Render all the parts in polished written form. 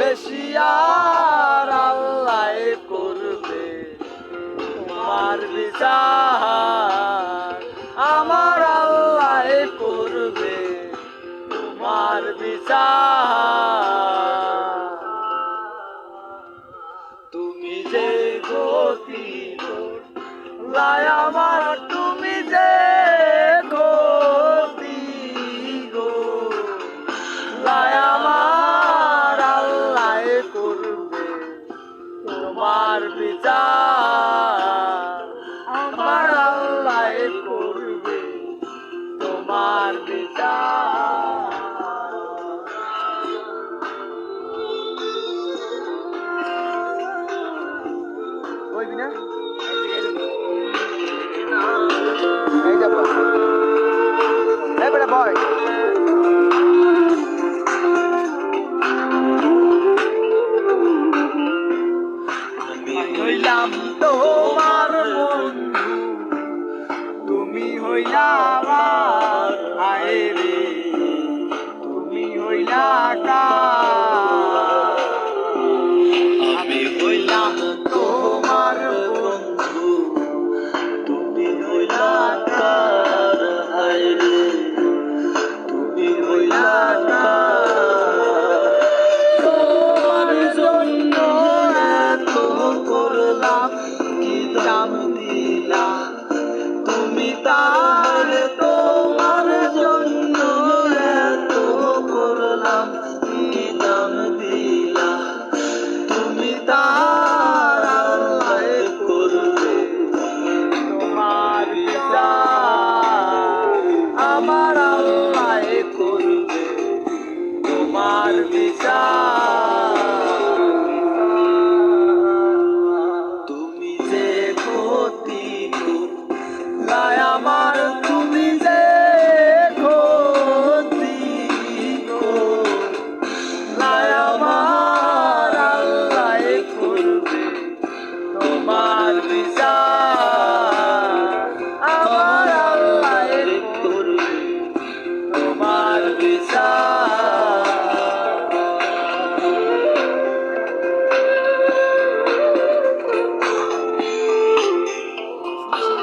বেশি আর আল্লাহ করবে তোমার বিচার, আমার আল্লাহ করবে তোমার বিচার। তুমি যে গতি করলাই আমার, তুমি যে গতি করলাই আমার, আল্লাহ করবে তোমার বিচার, আমার আল্লাহ করবে তোমার বিচার। বলবি না এই যাবো এই বেটা বয়। আমি হইলাম তোমার বন্ধু, তুমি হইলা আমার আইরে, তুমি হইলা কার। আমি হইলাম তোমার বন্ধু, তুমি হইলা কার আইরে, তুমি হইলা কার। তোমার জন্য এত করলাম কি দাম দিলাম, তুমি তার তোমার জন্য এত করলাম কি দাম দিলাম, তুমি তার আল্লাহ করবে তোমার বিচার, আমার আল্লাহ করবে তোমার বিচার। তুমি যে ক্ষতি করলাই আমার, তুমি যে ক্ষতি করলাই আমার, আল্লাহ করবে তোমার বিচার, আমার আল্লাহ করবে তোমার বিচার।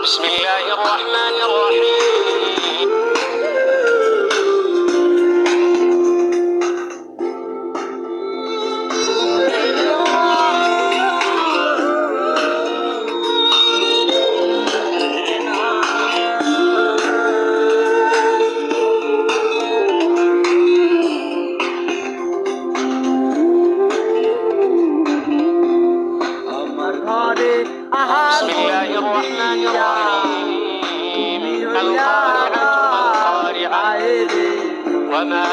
বিসমিল্লাহির রহমানির রহিম। আমার ঘরে আহার বিসমিল্লাহির রহমানির রহিম। তুমি হইলা আল-কারিআতু মাল-কারিআহ আইরে, ওয়া মা